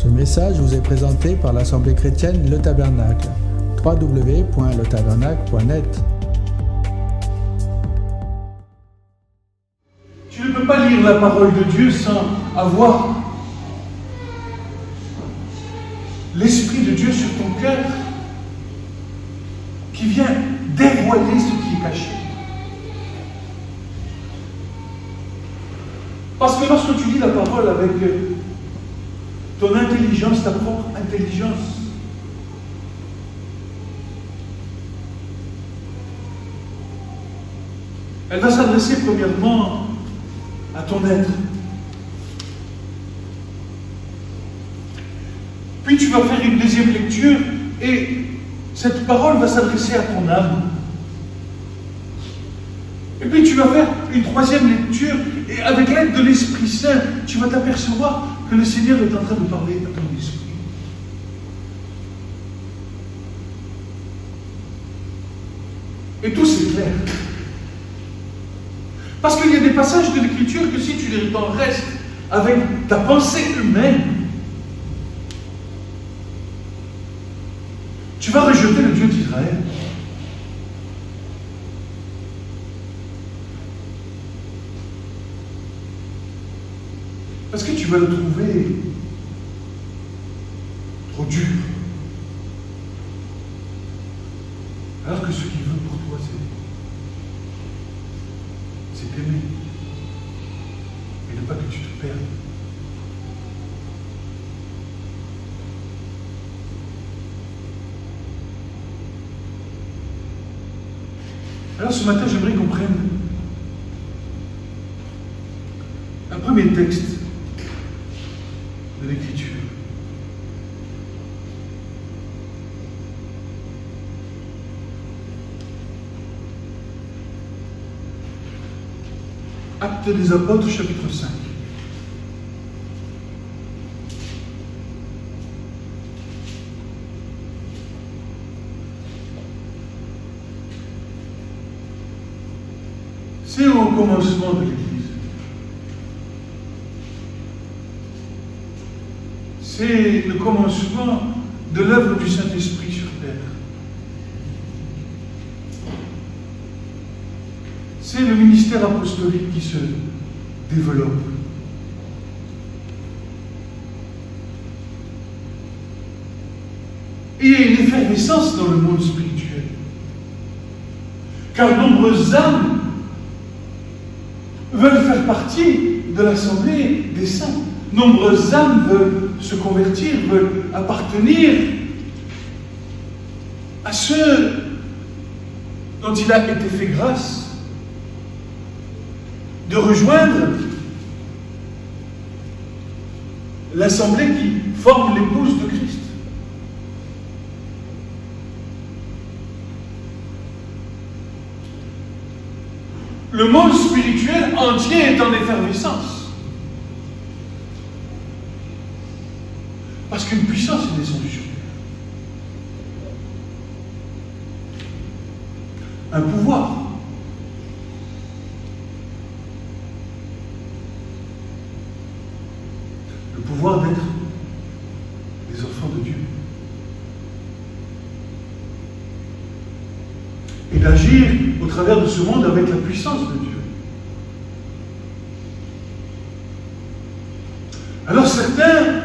Ce message vous est présenté par l'Assemblée chrétienne Le Tabernacle. www.letabernacle.net. Tu ne peux pas lire la parole de Dieu sans avoir l'Esprit de Dieu sur ton cœur qui vient dévoiler ce qui est caché. Parce que lorsque tu lis la parole avec ton intelligence, ta propre intelligence, elle va s'adresser premièrement à ton être. Puis tu vas faire une deuxième lecture et cette parole va s'adresser à ton âme. Et puis tu vas faire une troisième lecture et avec l'aide de l'Esprit Saint, tu vas t'apercevoir que le Seigneur est en train de parler à ton esprit. Et tout c'est clair. Parce qu'il y a des passages de l'Écriture que si tu les restes avec ta pensée humaine, tu vas rejeter le Dieu d'Israël. Parce que tu vas le trouver trop dur. Alors que ce qu'il veut pour toi, c'est t'aimer. Et ne pas que tu te perdes. Alors ce matin, j'aimerais qu'on prenne un premier texte de l'Écriture. Actes des Apôtres, chapitre 5. C'est au commencement de l'Église. C'est le commencement de l'œuvre du Saint-Esprit sur terre. C'est le ministère apostolique qui se développe. Et il y a une effervescence dans le monde spirituel. Car nombreuses âmes veulent faire partie de l'assemblée des saints. Nombreuses âmes veulent se convertir, veulent appartenir à ceux dont il a été fait grâce de rejoindre l'assemblée qui forme l'épouse de Christ. Le monde spirituel entier est en effervescence. Parce qu'une puissance est descendue sur lui. Un pouvoir. Le pouvoir d'être des enfants de Dieu. Et d'agir au travers de ce monde avec la puissance de Dieu. Alors certains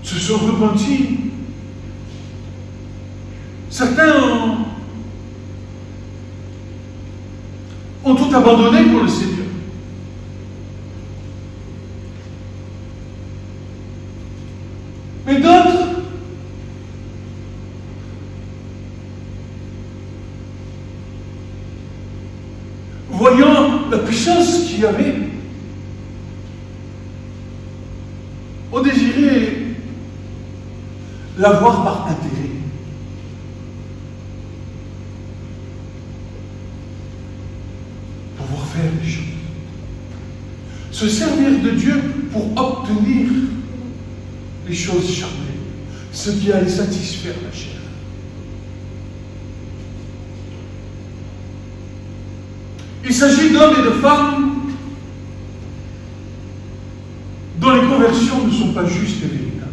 se sont repentis. Certains ont tout abandonné pour le Seigneur. Mais d'autres voyant la puissance qu'il y avait, ont désiré l'avoir par intérêt. Pouvoir faire des choses. Se servir de Dieu pour obtenir les choses charnelles, ce qui allait satisfaire la chair. Il s'agit d'hommes et de femmes dont les conversions ne sont pas justes et véritables.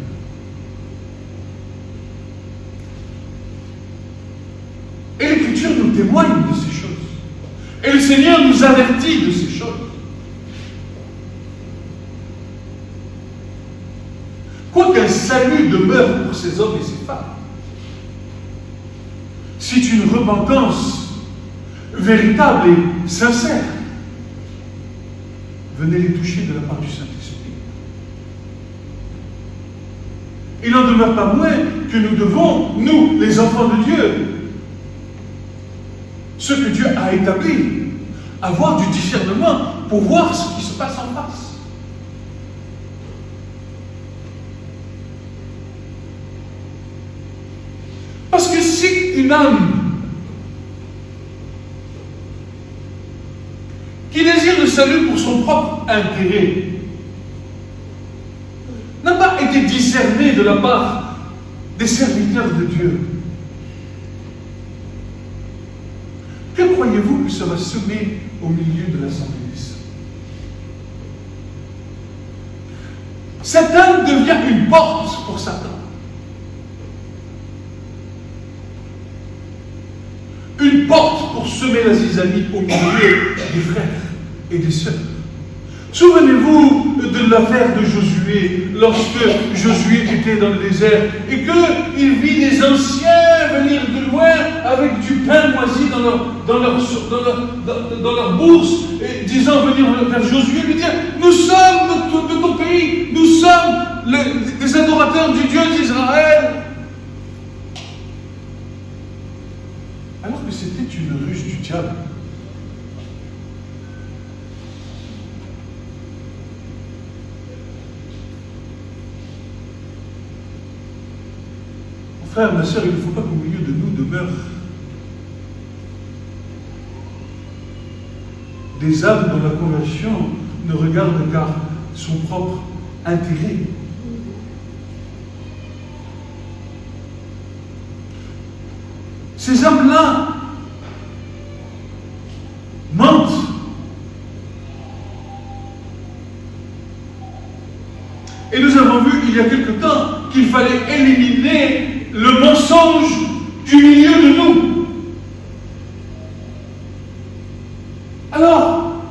Et l'Écriture nous témoigne de ces choses. Et le Seigneur nous avertit de ces choses. Quoiqu'un salut demeure pour ces hommes et ces femmes, c'est une repentance véritable et sincère. Venez les toucher de la part du Saint-Esprit. Il n'en demeure pas moins que nous devons, nous, les enfants de Dieu, ce que Dieu a établi, avoir du discernement pour voir ce qui se passe en face. Parce que si une âme qui désire le salut pour son propre intérêt n'a pas été discernée de la part des serviteurs de Dieu, que croyez-vous que ça va semer au milieu de l'assemblée des saints? Cette âme devient une porte pour Satan. Une porte pour semer la zizanie au milieu des frères et des sœurs. Souvenez-vous de l'affaire de Josué, lorsque Josué était dans le désert et qu'il vit des anciens venir de loin avec du pain moisi dans leur bourse, et disant venir vers Josué, lui dire: nous sommes de ton pays, nous sommes des adorateurs du Dieu d'Israël. Alors que c'était une ruse du diable. Mon frère, ma soeur, il ne faut pas qu'au milieu de nous demeurent des âmes dont la conversion ne regarde qu'à son propre intérêt. Ces âmes-là mentent. Et nous avons vu il y a quelque temps qu'il fallait éliminer le mensonge du milieu de nous. Alors,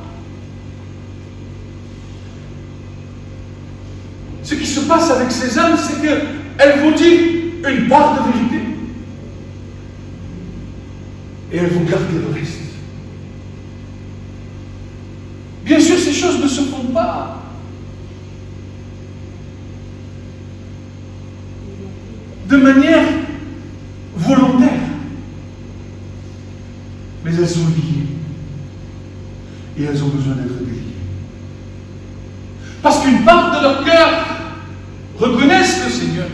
ce qui se passe avec ces âmes, c'est qu'elles vont dire une part de vérité. Et elles vont garder le reste. Bien sûr, ces choses ne se font pas de manière volontaire. Mais elles sont liées. Et elles ont besoin d'être déliées. Parce qu'une part de leur cœur reconnaissent le Seigneur.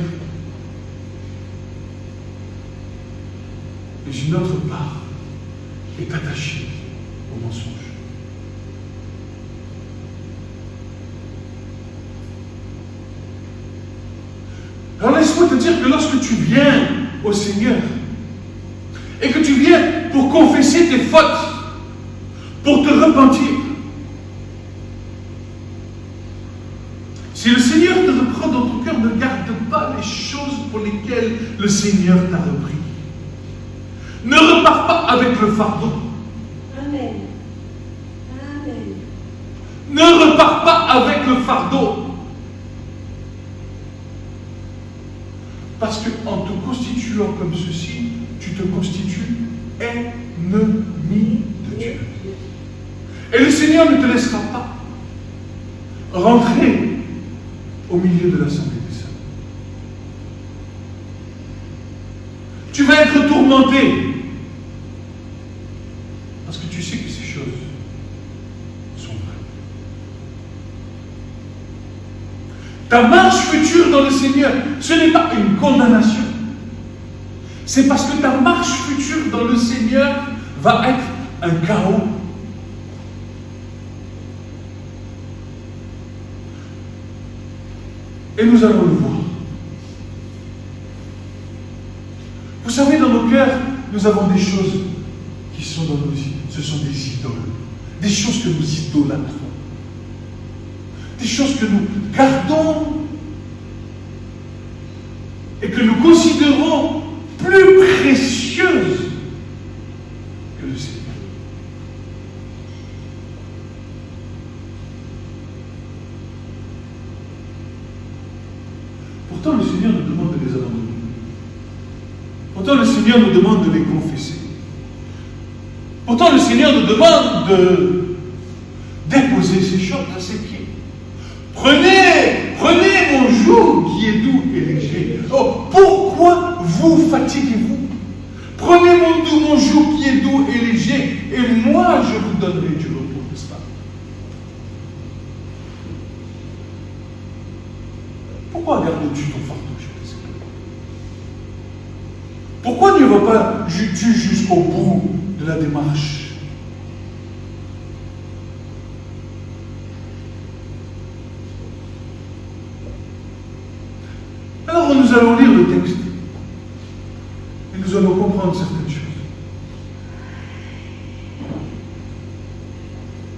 Mais une autre part est attachée au mensonge. Alors laisse-moi te dire que lorsque tu viens au Seigneur et que tu viens pour confesser tes fautes, pour te repentir, si le Seigneur te reprend dans ton cœur, ne garde pas les choses pour lesquelles le Seigneur t'a repris. Ne repars pas avec le fardeau. Amen. Amen. Ne repars pas avec le fardeau. Parce qu'en te constituant comme ceci, tu te constitues ennemi de Dieu. Et le Seigneur ne te laissera pas rentrer au milieu de l'assemblée des saints. Tu vas être tourmenté parce que tu sais que ces choses sont vraies. Ta marche future dans le Seigneur, ce n'est pas une condamnation. C'est parce que ta marche future dans le Seigneur va être un chaos. Et nous allons le voir. Vous savez, dans nos cœurs, nous avons des choses qui sont dans nos vies. Ce sont des idoles. Des choses que nous idolâtrons. des choses que nous gardons et que nous considérons plus précieuses que le Seigneur. Pourtant, le Seigneur nous demande de les abandonner. Pourtant, le Seigneur nous demande de les confesser. Pourtant, le Seigneur nous demande de déposer ces choses à ses pieds. Prenez mon joug qui est doux et léger. Oh, pourquoi vous fatiguez-vous? Prenez mon joug qui est doux et léger, et moi je vous donnerai du repos, n'est-ce pas? Pourquoi gardes-tu ton fardeau, je sais pas? Pourquoi ne vas pas jusqu'au bout de la démarche? Alors nous allons lire le texte et nous allons comprendre certaines choses.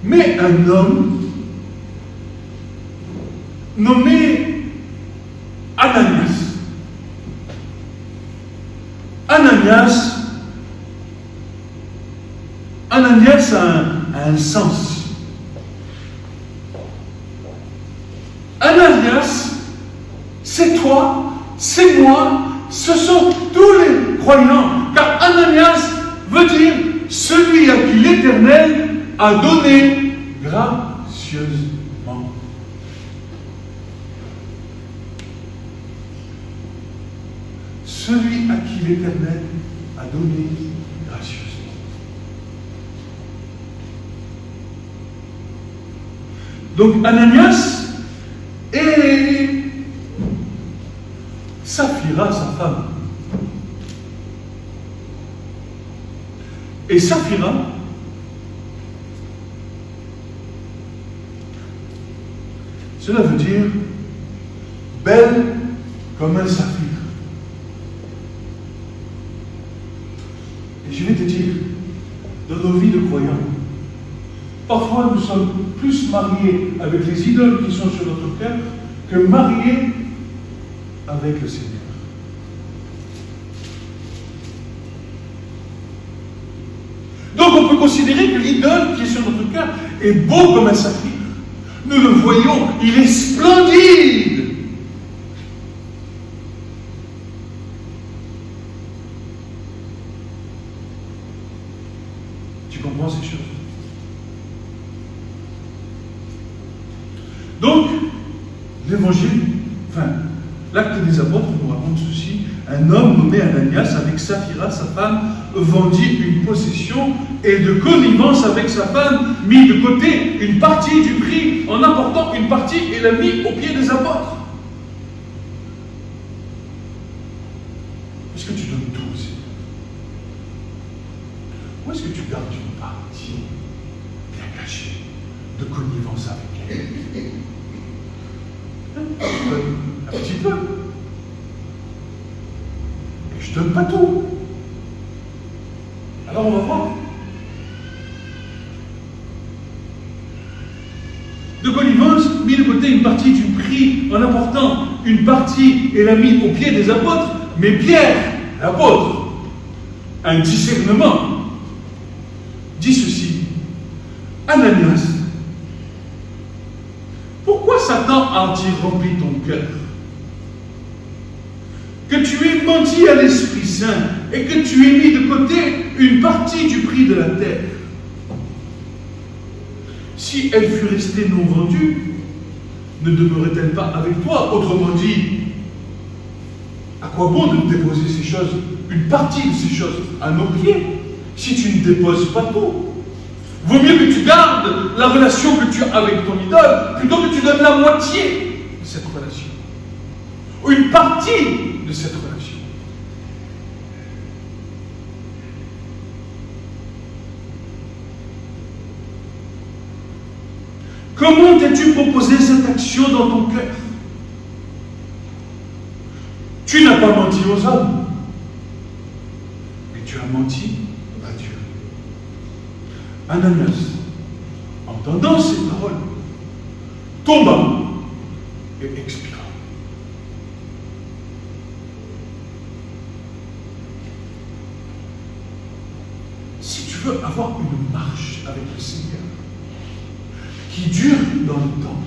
Mais un homme nommé Ananias. Ananias a un sens. Ananias, c'est toi, c'est moi, ce sont tous les croyants. Car Ananias veut dire celui à qui l'Éternel a donné gracieusement. Celui à qui l'Éternel a donné gracieusement. Donc Ananias et Saphira, sa femme. Et Saphira, cela veut dire belle comme un saphir. Et je vais te dire, dans nos vies de croyants, parfois nous sommes plus mariés avec les idoles qui sont sur notre cœur que mariés avec le Seigneur. Donc on peut considérer que l'idole qui est sur notre cœur est beau comme un saphir. Nous le voyons, il est splendide. Tu comprends ces choses? Donc, l'évangile, l'acte des apôtres nous raconte ceci. Un homme nommé Ananias, avec Saphira, sa femme, vendit une possession et de connivence avec sa femme, mit de côté une partie du prix en apportant une partie et l'a mis aux pieds des apôtres. Est-ce que tu donnes tout aussi? Ou est-ce que tu gardes une partie bien cachée de connivence avec elle? Un petit peu. Et je ne donne pas tout. Alors on va voir. De connivence, mis de côté une partie du prix en apportant une partie et l'a mis aux pieds des apôtres. Mais Pierre, l'apôtre, un discernement, dit ceci: Ananias, pourquoi Satan a-t-il rempli ton cœur? Que tu aies menti à l'Esprit Saint et que tu aies mis de côté une partie du prix de la terre. Si elle fût restée non vendue, ne demeurait-elle pas avec toi? Autrement dit, à quoi bon de déposer ces choses, une partie de ces choses, à nos pieds, si tu ne déposes pas tout? Vaut mieux que tu gardes la relation que tu as avec ton idole, plutôt que tu donnes la moitié de cette relation. Ou une partie de cette relation. Comment t'es-tu proposé cette action dans ton cœur? Tu n'as pas menti aux hommes, mais tu as menti à Dieu. Ananias, entendant ces paroles, tomba et expira. Si tu veux avoir une marche avec le Seigneur qui dure dans le temps,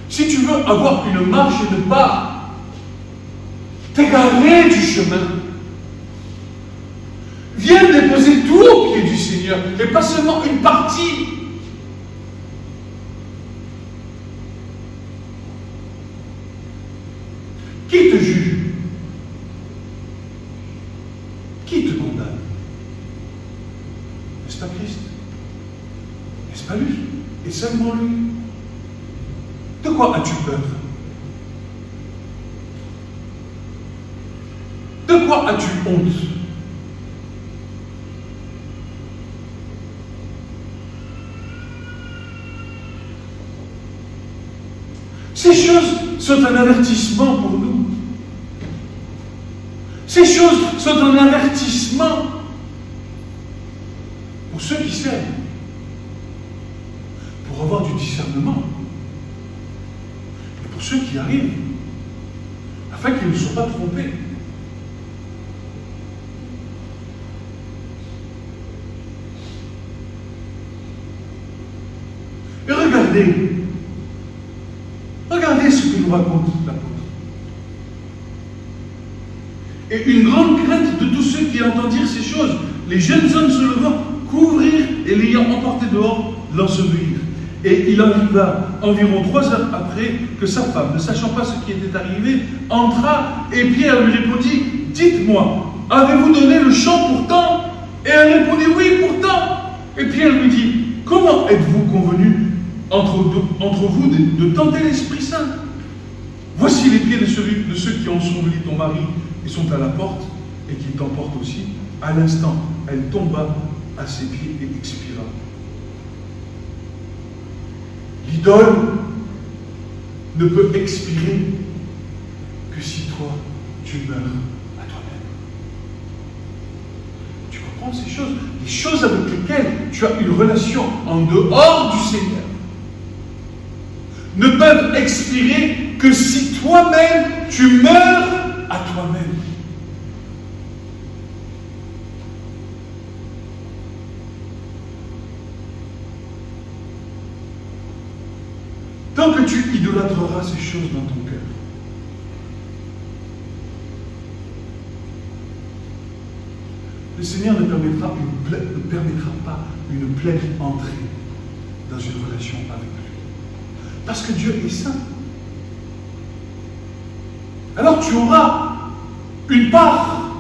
si tu veux avoir une marche et ne pas t'égarer du chemin, viens déposer tout au pied du Seigneur et pas seulement une partie. Qui te juge? Qui te condamne? N'est-ce pas Christ? N'est-ce pas lui? Et seulement lui? De quoi as-tu peur? De quoi as-tu honte? Ces choses sont un avertissement pour nous. Ces choses sont un avertissement pour ceux qui servent, pour avoir du discernement, et pour ceux qui arrivent, afin qu'ils ne soient pas trompés. Et regardez ce que nous raconte l'apôtre. Et une grande crainte de tous ceux qui entendent dire ces choses, les jeunes hommes se levant, couvrirent et l'ayant emporté dehors, l'ensevelirent. Et il arriva environ 3 heures après que sa femme, ne sachant pas ce qui était arrivé, entra et Pierre lui répondit, « Dites-moi, avez-vous donné le champ pourtant ?» Et elle répondit, « Oui, pourtant. » Et Pierre lui dit, « Comment êtes-vous convenus entre vous de tenter l'Esprit Saint? Voici les pieds de ceux qui ont enseveli ton mari et sont à la porte et qui t'emportent aussi. » À l'instant, elle tomba à ses pieds et expira. L'idole ne peut expirer que si toi, tu meurs à toi-même. Tu comprends ces choses? Les choses avec lesquelles tu as une relation en dehors du Seigneur ne peuvent expirer que si toi-même, tu meurs à toi-même. Tant que tu idolâtreras ces choses dans ton cœur, le Seigneur ne permettra pas une pleine entrée dans une relation avec lui. Parce que Dieu est saint. Alors tu auras une part.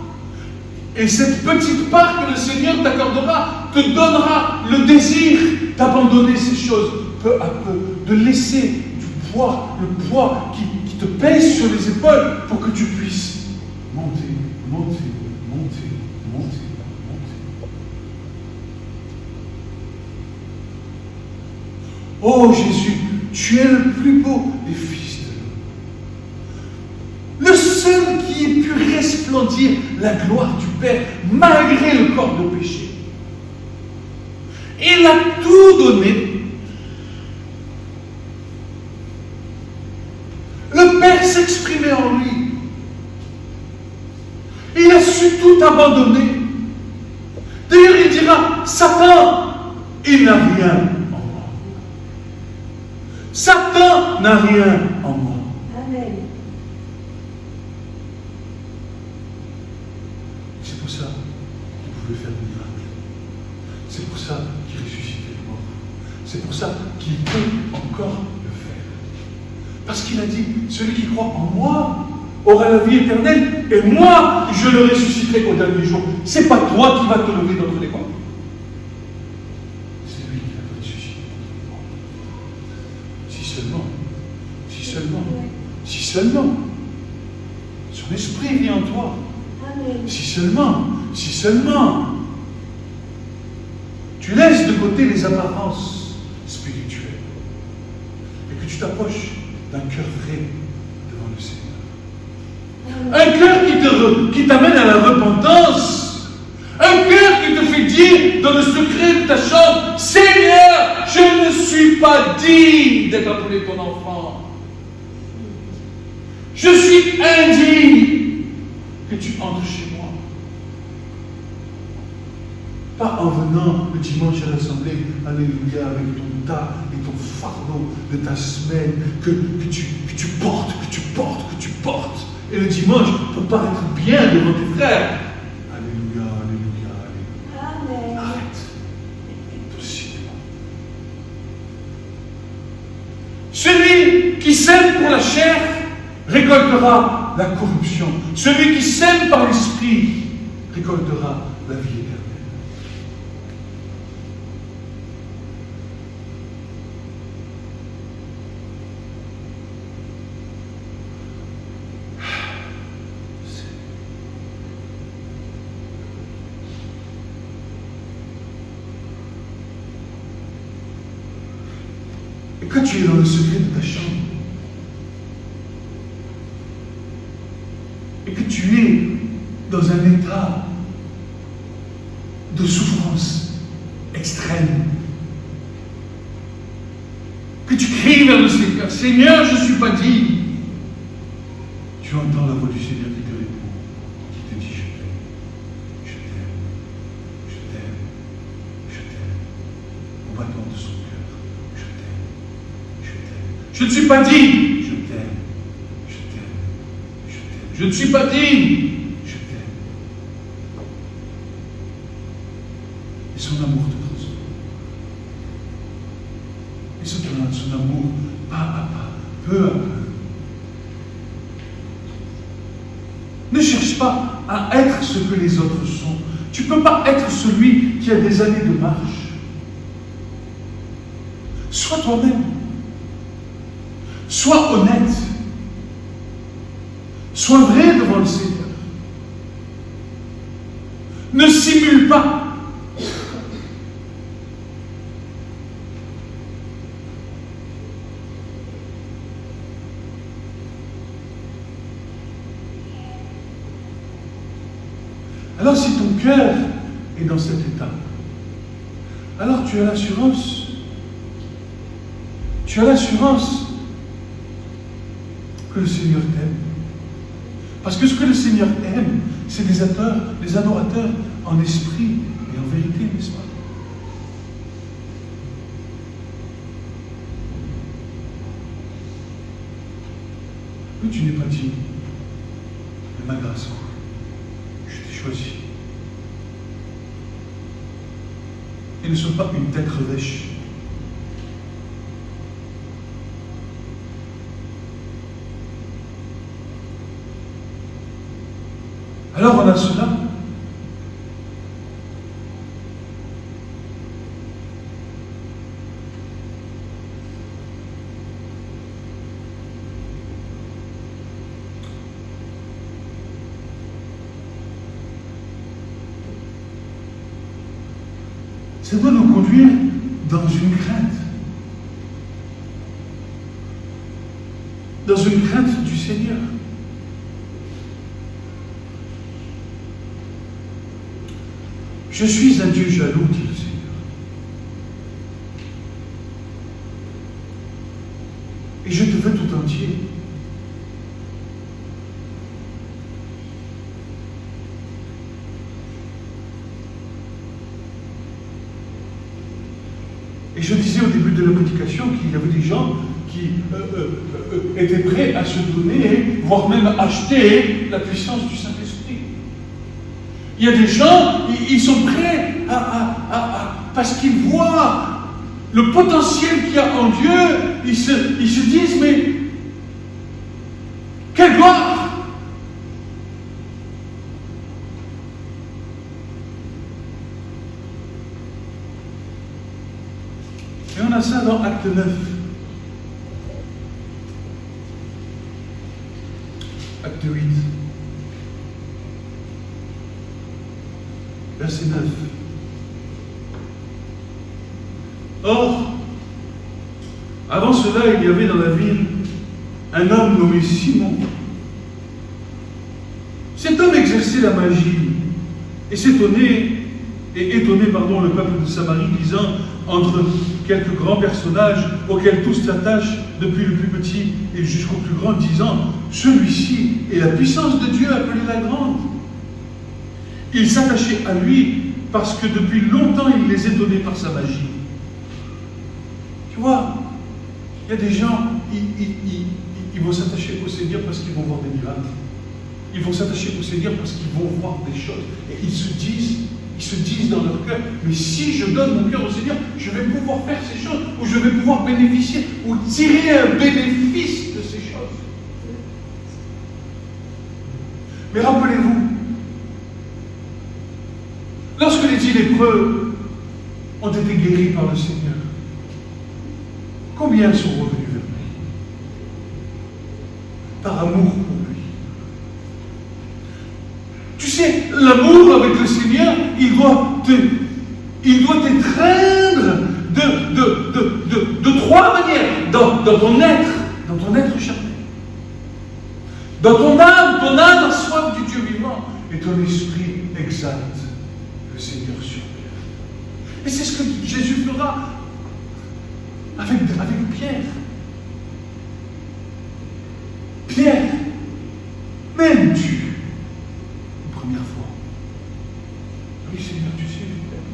Et cette petite part que le Seigneur t'accordera te donnera le désir d'abandonner ces choses peu à peu, de laisser le poids qui te pèse sur les épaules pour que tu puisses monter. Oh Jésus, tu es le plus beau des fils de l'homme. Le seul qui ait pu resplendir la gloire du Père malgré le corps de péché. Il a tout donné. Le Père s'exprimait en lui. Il a su tout abandonner. D'ailleurs, il dira, Satan, il n'a rien en moi. Satan n'a rien en moi. Amen. C'est pour ça qu'il pouvait faire des miracles. C'est pour ça qu'il ressuscitait les morts. C'est pour ça qu'il peut encore le faire. Parce qu'il a dit, celui qui croit en moi aura la vie éternelle, et moi, je le ressusciterai au dernier jour. C'est pas toi qui vas te lever d'entre les morts. C'est lui qui va te ressusciter. Si seulement, son esprit vit en toi. Amen. Si seulement, tu laisses de côté les apparences spirituelles et que tu t'approches d'un cœur vrai devant le Seigneur. Un cœur qui t'amène à la repentance. Un cœur qui te fait dire dans le secret de ta chambre, Seigneur, je ne suis pas digne d'être appelé ton enfant. Je suis indigne que tu entres chez moi. Pas en venant le dimanche à l'assemblée, alléluia, avec ton tas et ton fardeau de ta semaine que tu portes. Et le dimanche, pour paraître bien devant tes frères. Alléluia, alléluia, alléluia. Amen. Arrête. Impossible. Celui qui sème pour la chair récoltera la corruption. Celui qui sème par l'esprit récoltera la vie éternelle. Et quand tu es dans le secret de ta chambre, et que tu es dans un état de souffrance extrême, que tu cries vers le Seigneur, Seigneur, je ne suis pas digne, tu entends la voix du Seigneur qui te répond, qui te dit, je t'aime, je t'aime, je t'aime, je t'aime, au battement de son cœur, je t'aime, je t'aime, je ne suis pas digne, je t'aime, je t'aime, je t'aime, je ne suis pas digne, je t'aime. Et son amour te transforme. Et son amour, pas à pas, peu à peu. Ne cherche pas à être ce que les autres sont. Tu ne peux pas être celui qui a des années de marche. Sois toi-même. Sois honnête. Sois vrai devant le Seigneur. Ne simule pas. Alors si ton cœur est dans cet état, alors tu as l'assurance. Tu as l'assurance que le Seigneur t'aime. Parce que ce que le Seigneur aime, c'est des adorateurs en esprit et en vérité, n'est-ce pas? Oui, tu n'es pas digne de ma grâce. Je t'ai choisi. Et ne sois pas une tête revêche. Alors on a cela. Ça doit nous conduire dans une crainte. Dans une crainte du Seigneur. Je suis un Dieu jaloux, dit le Seigneur. Et je te veux tout entier. Et je disais au début de la prédication qu'il y avait des gens qui étaient prêts à se donner, voire même acheter la puissance du Saint-Esprit. Il y a des gens, ils sont prêts parce qu'ils voient le potentiel qu'il y a en Dieu, ils se disent, mais quelle gloire! Et on a ça dans Acte 9. Acte 8. Verset 9. Or, avant cela, il y avait dans la ville un homme nommé Simon. Cet homme exerçait la magie et étonnait le peuple de Samarie, disant, entre quelques grands personnages auxquels tous s'attachent, depuis le plus petit et jusqu'au plus grand, disant « Celui-ci est la puissance de Dieu appelée la grande ». Ils s'attachaient à lui parce que depuis longtemps, il les étonnait par sa magie. Tu vois, il y a des gens, ils vont s'attacher au Seigneur parce qu'ils vont voir des miracles. Ils vont s'attacher au Seigneur parce qu'ils vont voir des choses. Et ils se disent dans leur cœur, mais si je donne mon cœur au Seigneur, je vais pouvoir faire ces choses, ou je vais pouvoir bénéficier, ou tirer un bénéfice de ces choses. Mais rappelez-vous, lorsque les 10 lépreux ont été guéris par le Seigneur, combien sont revenus vers lui? Par amour pour lui. Tu sais, l'amour avec le Seigneur, il doit t'étreindre de trois manières. Dans ton être charnel. Dans ton âme a soif du Dieu vivant. Et ton esprit exalte le Seigneur sur terre. Et c'est ce que Jésus fera avec Pierre. Pierre, m'aimes-tu? Une première fois. Oui, Seigneur, tu sais, je t'aime.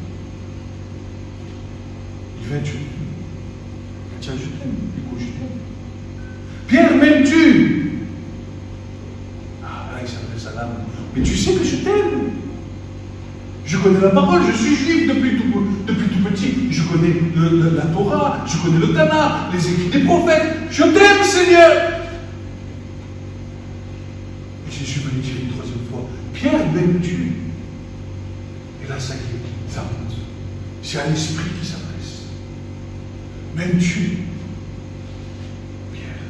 Il va être je t'aime. Tiens, je t'aime. Écoute, je t'aime. Pierre, m'aimes-tu? Ah, là, il s'adresse à l'âme. Mais tu sais que je t'aime. Je connais la parole, je suis juif depuis tout petit. Je connais la Torah, je connais le Tanakh, les écrits des prophètes. Je t'aime, Seigneur. Et Jésus va lui dire une troisième fois, Pierre, m'aimes-tu? Et là, ça y est, ça monte. C'est à l'esprit qui s'adresse. M'aimes-tu? Pierre.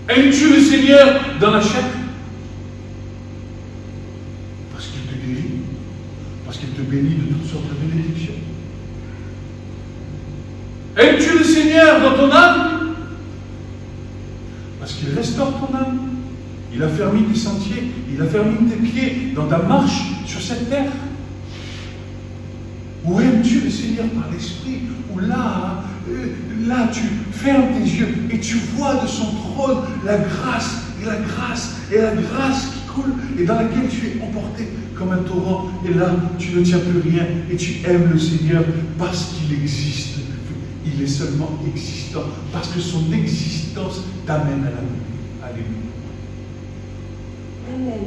Aimes-tu le Seigneur dans la chair? Parce qu'il te guérit, parce qu'il te bénit de toutes sortes de bénédictions. Aimes-tu le Seigneur dans ton âme? Parce qu'il restaure ton âme. Il a fermé tes sentiers, il a fermé tes pieds dans ta marche sur cette terre. Ou aimes-tu le Seigneur par l'Esprit? Ou là, tu fermes tes yeux et tu vois de son trône la grâce et la grâce qui coule et dans laquelle tu es emporté comme un torrent. Et là, tu ne tiens plus rien et tu aimes le Seigneur parce qu'il existe. Il est seulement existant parce que son existence t'amène à la vie. Alléluia. Amen.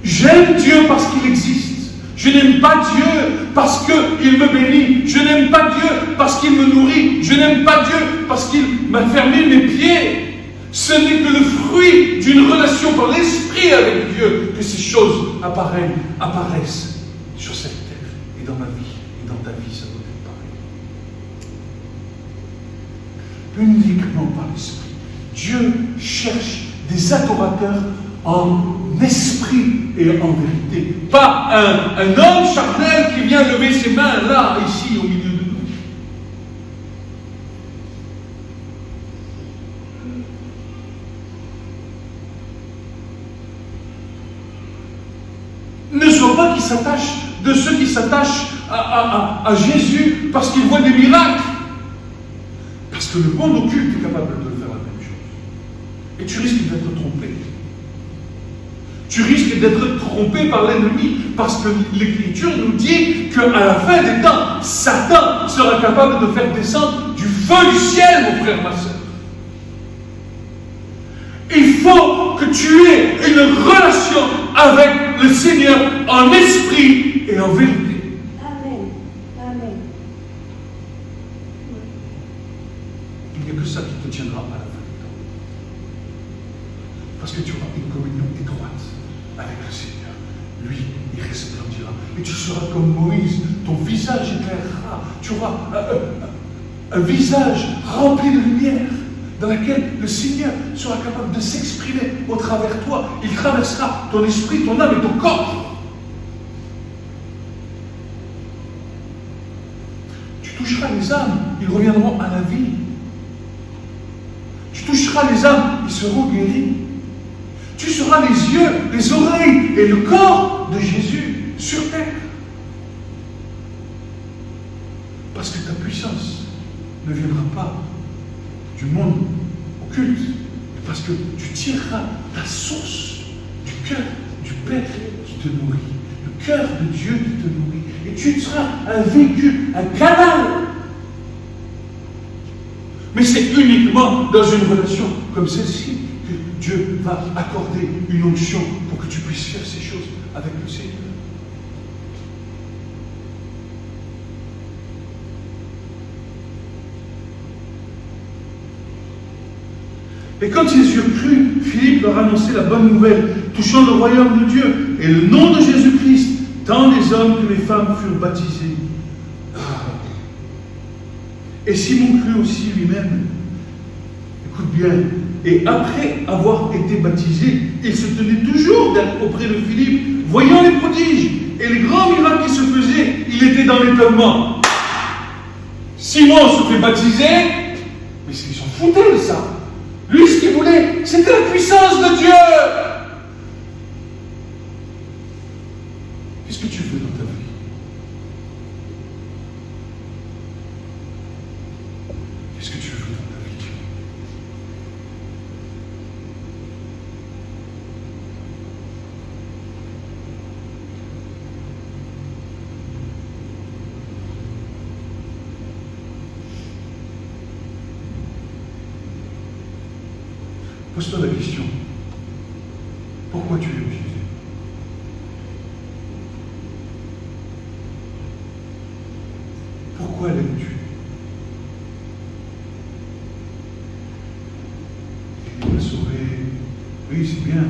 J'aime Dieu parce qu'il existe. Je n'aime pas Dieu parce qu'il me bénit. Je n'aime pas Dieu parce qu'il me nourrit. Je n'aime pas Dieu parce qu'il m'a fermé mes pieds. Ce n'est que le fruit d'une relation par l'Esprit avec Dieu que ces choses apparaissent sur cette terre et dans ma vie et dans ta vie, ça doit être pareil. Uniquement par l'Esprit. Dieu cherche des adorateurs en esprit et en vérité. Pas un homme charnel qui vient lever ses mains là, ici, au milieu de nous. Ne sois pas de ceux qui s'attachent à Jésus parce qu'ils voient des miracles. Parce que le monde occulte est capable de faire la même chose. Et tu risques d'être trompé. Tu risques d'être trompé par l'ennemi parce que l'Écriture nous dit qu'à la fin des temps, Satan sera capable de faire descendre du feu du ciel, mon frère, ma soeur. Il faut que tu aies une relation avec le Seigneur en esprit et en vérité. Amen. Amen. Il n'y a que ça qui te tiendra à la fin du temps. Parce que tu auras une communion étroite avec le Seigneur. Lui, il resplendira. Et tu seras comme Moïse. Ton visage éclairera. Tu auras un visage rempli de lumière dans laquelle le Seigneur sera capable de s'exprimer au travers de toi. Il traversera ton esprit, ton âme et ton corps. Tu toucheras les âmes, ils reviendront à la vie. Tu toucheras les âmes, ils seront guéris. Tu seras les yeux, les oreilles et le corps de Jésus sur terre. Parce que ta puissance ne viendra pas du monde occulte, parce que tu tireras ta source du cœur du Père qui te nourrit, le cœur de Dieu qui te nourrit, et tu seras un véhicule, un canal. Mais c'est uniquement dans une relation comme celle-ci que Dieu va accorder une onction pour que tu puisses faire ces choses avec le Seigneur. Et quand ils eurent cru, Philippe leur annonçait la bonne nouvelle touchant le royaume de Dieu et le nom de Jésus-Christ. Tant les hommes que les femmes furent baptisés. Et Simon crut aussi lui-même. Écoute bien. Et après avoir été baptisé, il se tenait toujours auprès de Philippe, voyant les prodiges et les grands miracles qui se faisaient. Il était dans l'étonnement. Simon se fait baptiser, mais ils s'en foutaient de ça. Lui, ce qu'il voulait, c'était la puissance de Dieu. Qu'est-ce que tu veux dans ta vie? Qu'est-ce que tu veux dans ta vie? Pose-toi la question. Pourquoi tu aimes Jésus? Pourquoi l'aimes-tu? Il m'a sauvé. Oui, c'est bien.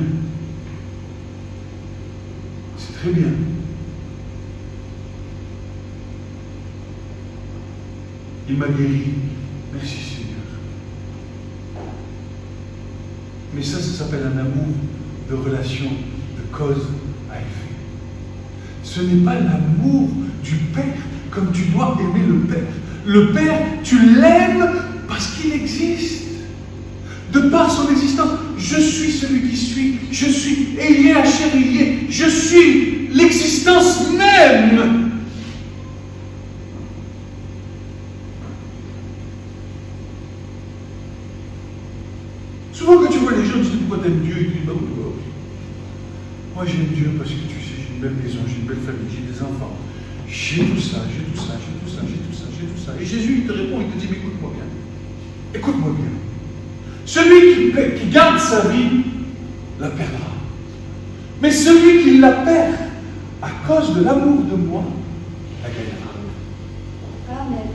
C'est très bien. Il m'a guéri. Merci Seigneur. Mais ça s'appelle un amour de relation, de cause à effet. Ce n'est pas l'amour du Père comme tu dois aimer le Père. Le Père, tu l'aimes parce qu'il existe. De par son existence, je suis celui qui suis, je suis Elie Asher Elie, je suis l'existence même. Souvent quand tu vois les gens, tu dis pourquoi t'aimes Dieu, et tu dis bah oui, bah oui. Moi j'aime Dieu parce que tu sais, j'ai une belle maison, j'ai une belle famille, j'ai des enfants. J'ai tout ça, j'ai tout ça, j'ai tout ça, j'ai tout ça, j'ai tout ça. Et Jésus il te répond, il te dit mais écoute-moi bien. Écoute-moi bien. Celui qui garde sa vie la perdra. Mais celui qui la perd à cause de l'amour de moi la gagnera. Amen.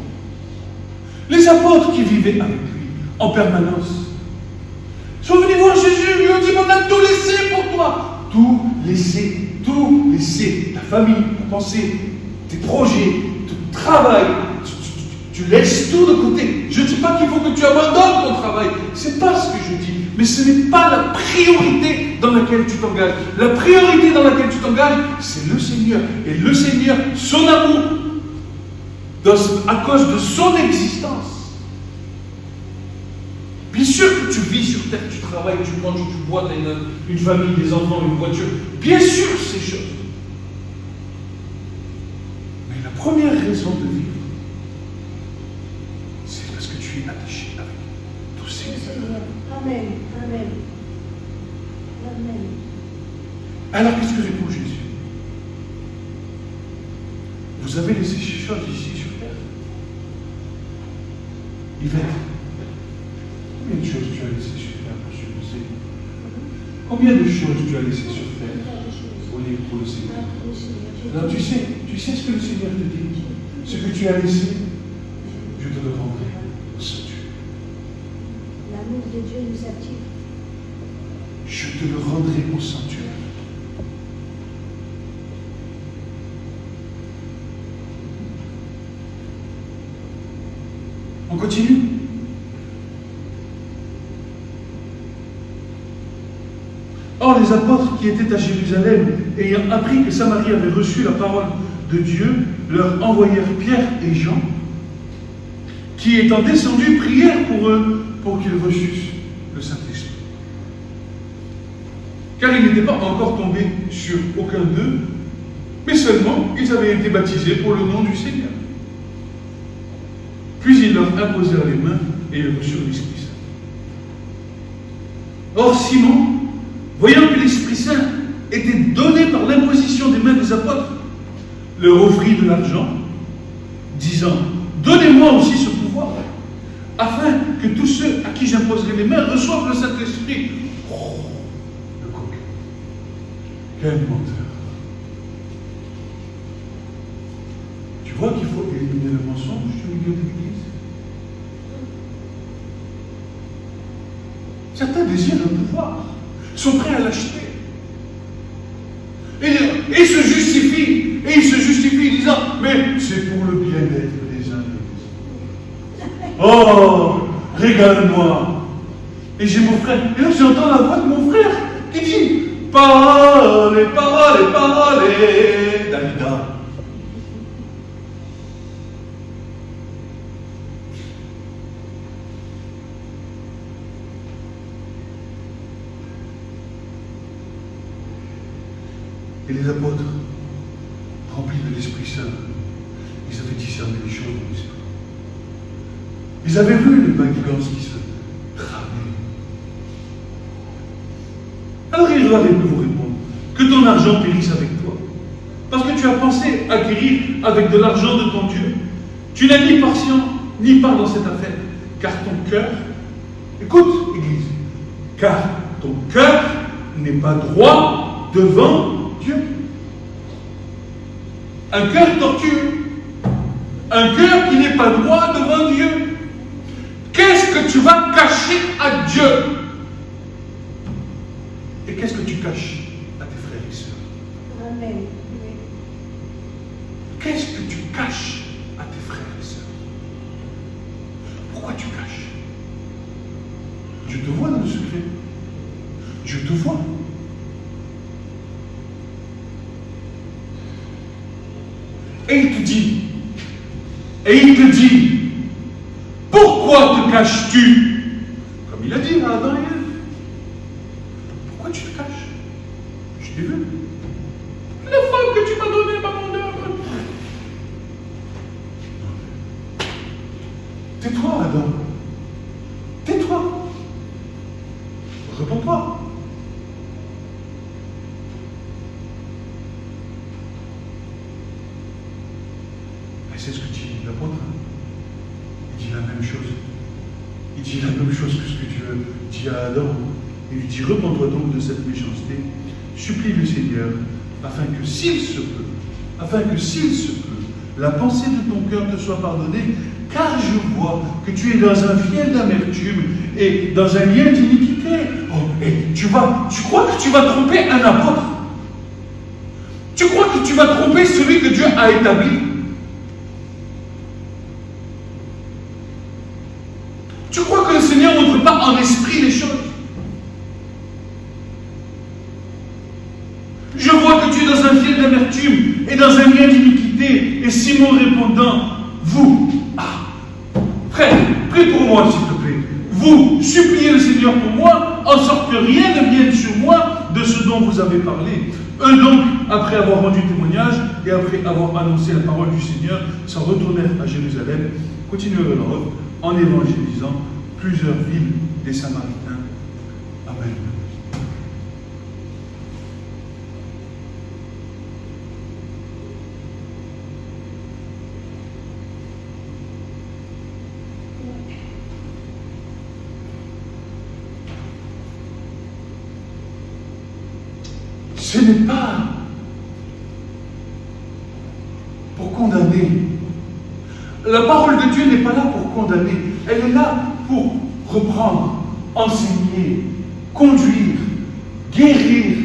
Les apôtres qui vivaient avec lui en permanence sont venus voir Jésus, lui ont dit on a tout laissé pour toi. Tout laisser, ta famille, ta pensée, tes projets, ton travail. Tu laisses tout de côté. Je ne dis pas qu'il faut que tu abandonnes ton travail. Ce n'est pas ce que je dis. Mais ce n'est pas la priorité dans laquelle tu t'engages. La priorité dans laquelle tu t'engages, c'est le Seigneur. Et le Seigneur, son amour, à cause de son existence. Bien sûr que tu vis sur terre, tu travailles, tu manges, tu bois, tu as une famille, des enfants, une voiture. Bien sûr ces choses. Mais la première raison de vivre, c'est parce que tu es attaché avec tout Seigneur. Amen. Amen. Amen. Alors qu'est-ce que répond Jésus? Vous avez laissé ces choses ici sur terre. Yvette, combien de choses tu as laissées sur terre pour suivre le Seigneur? Combien de choses tu as laissées sur terre pour le Seigneur? Alors tu sais ce que le Seigneur te dit? Ce que tu as laissé, je te le rendrai au sanctuaire. L'amour de Dieu nous attire. Je te le rendrai au sanctuaire. On continue? Or, les apôtres qui étaient à Jérusalem, ayant appris que Samarie avait reçu la parole de Dieu, leur envoyèrent Pierre et Jean, qui étant descendus, prièrent pour eux, pour qu'ils reçussent le Saint-Esprit. Car ils n'étaient pas encore tombés sur aucun d'eux, mais seulement ils avaient été baptisés pour le nom du Seigneur. Puis ils leur imposèrent les mains et ils reçurent l'Esprit Saint. Or Simon, voyant que l'Esprit Saint était donné par l'imposition des mains des apôtres, leur offrit de l'argent, disant, donnez-moi aussi ce pouvoir, afin que tous ceux à qui j'imposerai les mains reçoivent le Saint-Esprit. Oh, le coq. Quel menteur. Tu vois qu'il faut éliminer le mensonge du milieu de l'Église. Certains désirent le pouvoir, sont prêts à l'acheter. Et se justifient, en disant, mais c'est pour le bien-être des uns et des autres. Oh, régale-moi. Et j'ai mon frère, et là j'entends la voix de mon frère qui dit, parole, parole, parole, Dalida. Et les apôtres, remplis de l'Esprit Saint, ils avaient discerné les choses de l'Esprit. Ils avaient vu les manigances qui se tramaient. Alors il leur a pu vous répondre que ton argent périsse avec toi. Parce que tu as pensé acquérir avec de l'argent de ton Dieu. Tu n'as ni patient ni part dans cette affaire. Car ton cœur, écoute, Église, car ton cœur n'est pas droit devant Dieu. Un cœur tortueux, un cœur qui n'est pas droit devant Dieu. Qu'est-ce que tu vas cacher à Dieu? Et qu'est-ce que tu caches à tes frères et sœurs? Amen. Qu'est-ce que tu caches à tes frères et sœurs? Pourquoi tu caches? Dieu te voit dans le secret. Dieu te voit. Et il te dit, pourquoi te caches-tu? Comme il a dit à Adam et Ève. Pourquoi tu te caches? Je t'ai vu. La femme que tu m'as donnée, maman d'homme. Tais-toi, Adam. Tais-toi. Réponds-toi. C'est ce que dit l'apôtre. Il dit la même chose. Il dit la même chose que ce que Dieu dit à Adam. Il lui dit, repens-toi donc de cette méchanceté, supplie le Seigneur, afin que s'il se peut, la pensée de ton cœur te soit pardonnée, car je vois que tu es dans un fiel d'amertume et dans un lien d'iniquité. Oh, et tu crois que tu vas tromper un apôtre? Tu crois que tu vas tromper celui que Dieu a établi? Tu crois que le Seigneur ne montre pas en esprit les choses? Je vois que tu es dans un fiel d'amertume et dans un lien d'iniquité. Et Simon répondant, frère, prie pour moi s'il te plaît. Vous, suppliez le Seigneur pour moi, en sorte que rien ne vienne sur moi de ce dont vous avez parlé. Eux donc, après avoir rendu témoignage et après avoir annoncé la parole du Seigneur, s'en retournèrent à Jérusalem, continuèrent leur œuvre en évangélisant plusieurs villes des Samaritains. Amen. Ce n'est pas pour condamner. La parole de Dieu n'est pas là pour condamner. Elle est là pour reprendre, enseigner, conduire, guérir.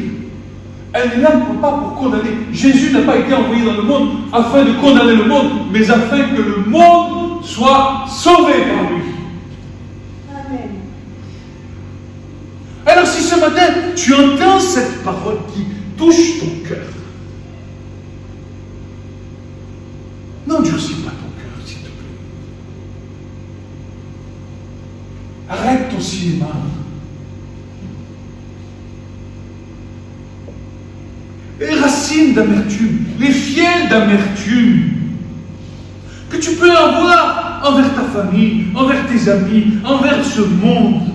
Elle n'est là pas pour condamner. Jésus n'a pas été envoyé dans le monde afin de condamner le monde, mais afin que le monde soit sauvé par lui. Amen. Alors si ce matin, tu entends cette parole qui touche ton cœur, n'endurcis pas ton cœur, s'il te plaît. Arrête ton cinéma. Les racines d'amertume, les fiels d'amertume que tu peux avoir envers ta famille, envers tes amis, envers ce monde.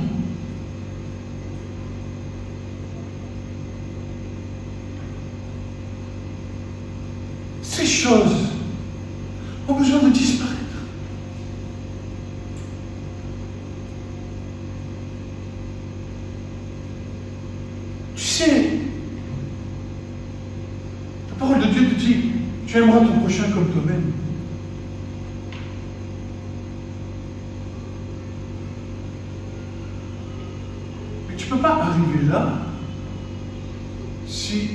Ces choses ont besoin de disparaître. Tu sais, la parole de Dieu te dit, tu aimeras ton prochain comme toi-même. Mais tu ne peux pas arriver là si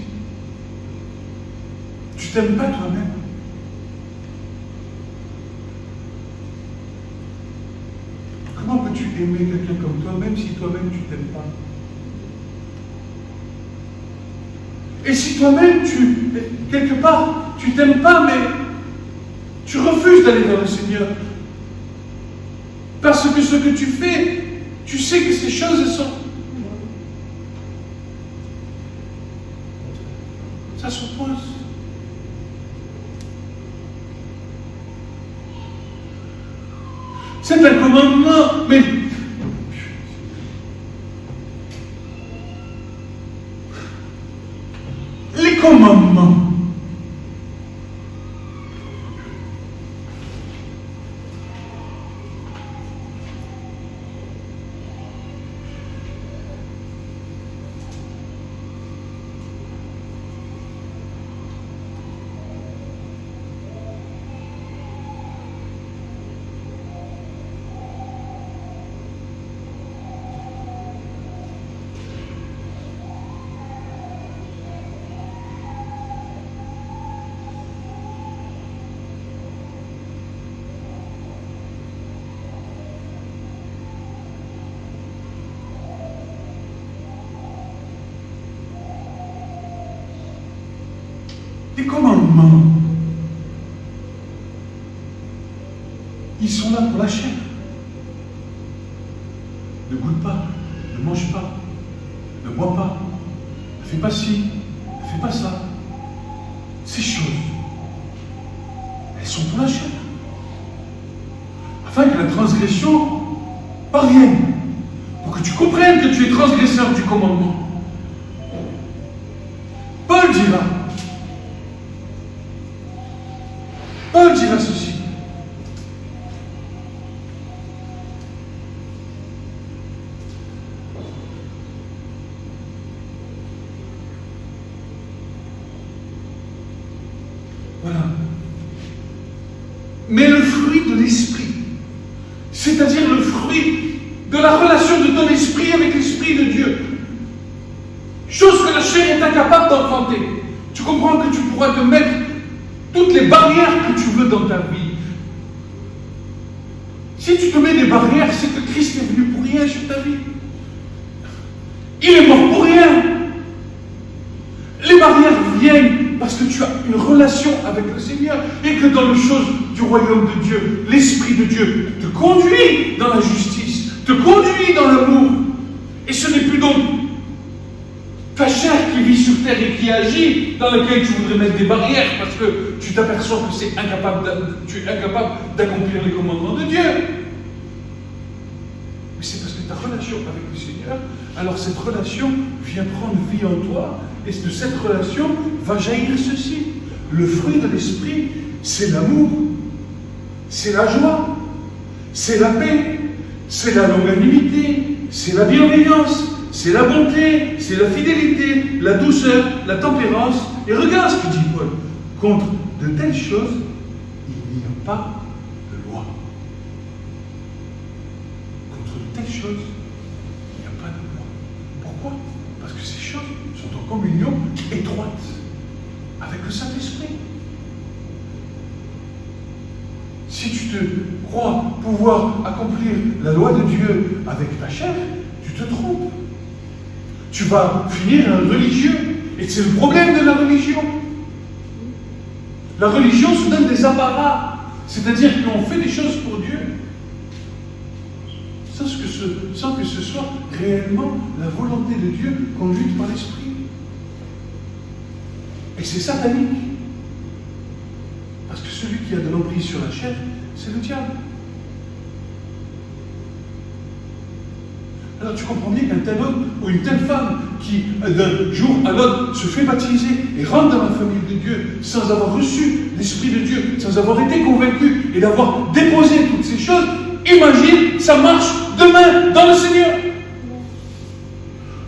tu t'aimes pas toi-même. Comment peux-tu aimer quelqu'un comme toi, même si toi-même tu t'aimes pas? Et si toi-même, quelque part, tu t'aimes pas, mais tu refuses d'aller vers le Seigneur, parce que ce que tu fais, tu sais que ces choses elles sont... Ça s'oppose. C'est un commandement, mais... Les commandements. Les commandements, ils sont là pour la chair. Ne goûte pas, ne mange pas, ne bois pas, ne fais pas ci, ne fais pas ça. Ces choses, elles sont pour la chair. Afin que la transgression parvienne, pour que tu comprennes que tu es transgresseur du commandement. Paul dira ceci. Voilà. Mais le fruit de l'esprit, c'est-à-dire le fruit de la relation de ton esprit avec l'esprit de Dieu, chose que la chair est incapable d'enfanter. Tu comprends que tu pourras te mettre toutes les barrières que tu veux dans ta vie. Si tu te mets des barrières, c'est que Christ est venu pour rien sur ta vie. Il est mort pour rien. Les barrières viennent parce que tu as une relation avec le Seigneur et que dans les choses du royaume de Dieu, l'Esprit de Dieu te conduit dans la justice, te conduit dans l'amour. Et ce n'est plus donc ta chair qui vit sur terre et qui agit, dans laquelle tu voudrais mettre des barrières parce que tu t'aperçois que tu es incapable d'accomplir les commandements de Dieu. Mais c'est parce que ta relation avec le Seigneur, alors cette relation vient prendre vie en toi, et de cette relation va jaillir ceci. Le fruit de l'esprit, c'est l'amour, c'est la joie, c'est la paix, c'est la longanimité, c'est la bienveillance, c'est la bonté, c'est la fidélité, la douceur, la tempérance. Et regarde ce que dit Paul. Contre de telles choses, il n'y a pas de loi. Contre de telles choses, il n'y a pas de loi. Pourquoi? Parce que ces choses sont en communion étroite avec le Saint-Esprit. Si tu te crois pouvoir accomplir la loi de Dieu avec ta chair, tu te trompes. Tu vas finir un religieux. Et c'est le problème de la religion. La religion se donne des apparats. C'est-à-dire qu'on fait des choses pour Dieu sans que ce soit réellement la volonté de Dieu conduite par l'Esprit. Et c'est satanique. Parce que celui qui a de l'emprise sur la chair, c'est le diable. Alors tu comprends bien qu'un tel homme ou une telle femme qui, d'un jour à l'autre, se fait baptiser et rentre dans la famille de Dieu sans avoir reçu l'Esprit de Dieu, sans avoir été convaincu et d'avoir déposé toutes ces choses, imagine, ça marche demain dans le Seigneur.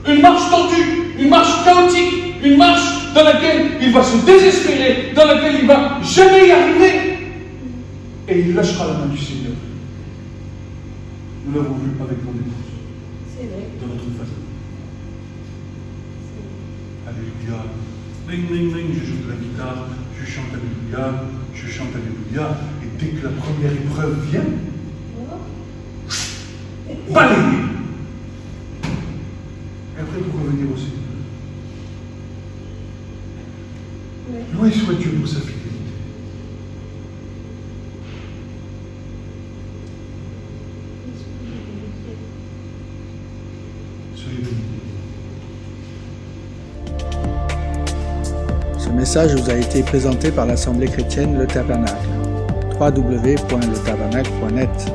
Une marche tordue, une marche chaotique, une marche dans laquelle il va se désespérer, dans laquelle il ne va jamais y arriver. Et il lâchera la main du Seigneur. Nous l'avons vu avec mon épouse. C'est vrai. Dans notre famille. Alléluia. Ling, ling, ling, je joue de la guitare, je chante Alléluia, je chante Alléluia, et dès que la première épreuve vient, balayé. Et après, pour revenir au Seigneur. Loué soit Dieu pour sa fidélité. Soyez bénis. Ce message vous a été présenté par l'Assemblée chrétienne Le Tabernacle. www.letabernacle.net